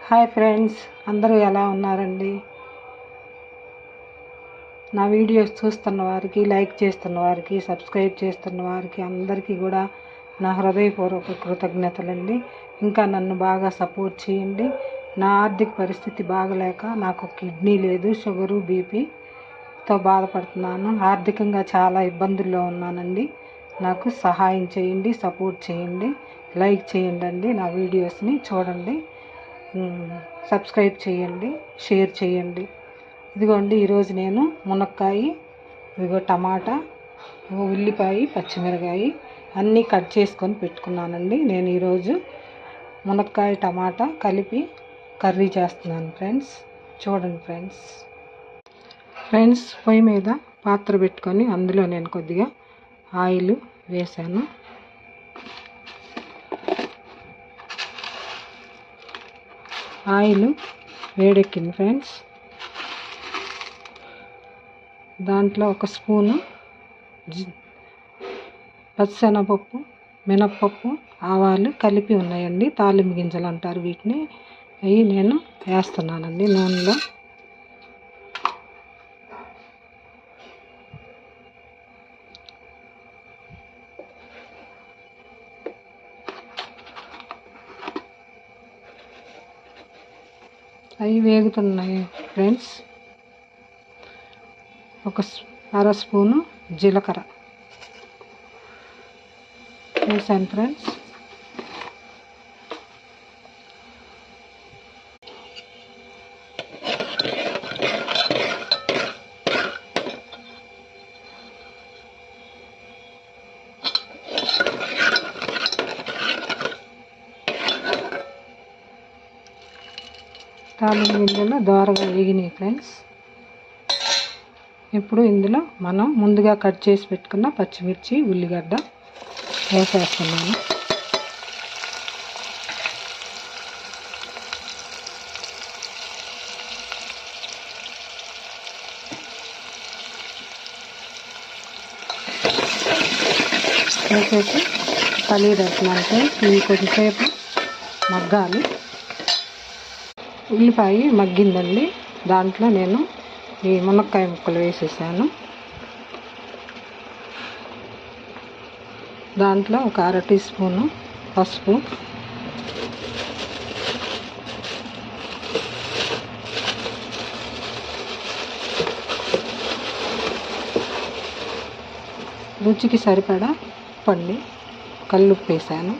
Hi friends, అందరూ ఎలా ఉన్నారండి? నా వీడియోస్ చూస్తున్న వారికి, లైక్ చేస్తున్న వారికి, సబ్స్క్రైబ్ చేస్తున్న వారికి అందరికీ కూడా నా హృదయపూర్వక కృతజ్ఞతలండి. ఇంకా నన్ను బాగా సపోర్ట్ చేయండి. నా ఆర్థిక పరిస్థితి బాగలేక నాకు కిడ్నీ లేదు, షుగరు, బీపీతో బాధపడుతున్నాను. ఆర్థికంగా చాలా ఇబ్బందుల్లో ఉన్నానండి. నాకు సహాయం చేయండి, సపోర్ట్ చేయండి, లైక్ చేయండి, నా వీడియోస్ని చూడండి, సబ్స్క్రైబ్ చేయండి, షేర్ చేయండి. ఇదిగోండి, ఈరోజు నేను మునక్కాయ, ఇదిగో టమాటా, ఉల్లిపాయ, పచ్చిమిరకాయ అన్నీ కట్ చేసుకొని పెట్టుకున్నానండి. నేను ఈరోజు మునక్కాయ టమాటా కలిపి కర్రీ చేస్తున్నాను ఫ్రెండ్స్. చూడండి ఫ్రెండ్స్, పొయ్యి మీద పాత్ర పెట్టుకొని అందులో నేను కొద్దిగా ఆయిల్ వేసాను. ఆయిల్ వేడెక్కింది ఫ్రెండ్స్. దాంట్లో ఒక స్పూను పచ్చిశనగపప్పు, మినప్పప్పు, ఆవాలు కలిపి ఉన్నాయండి. తాలింపు గింజలు అంటారు వీటిని. అవి నేను వేస్తున్నానండి నూనెలో. అవి వేగుతున్నాయి ఫ్రెండ్స్. ఒక అర స్పూను జీలకర్ర వేసాను ఫ్రెండ్స్. తాలింపు గింజలు దోరగా వేగినాయి ఫ్రెండ్స్. ఇప్పుడు ఇందులో మనం ముందుగా కట్ చేసి పెట్టుకున్న పచ్చిమిర్చి, ఉల్లిగడ్డ వేసేస్తున్నాను. వేసేసి కలిపేస్తున్నాను ఫ్రెండ్స్. ఇవి కొద్దిసేపు మగ్గాలి. ఉల్లిపాయ మగ్గిందండి. దాంట్లో నేను ఈ మునక్కాయ ముక్కలు వేసేసాను. దాంట్లో ఒక అర టీ స్పూను పసుపు, రుచికి సరిపడా ఉప్పండి, కల్లుప్పు వేసాను.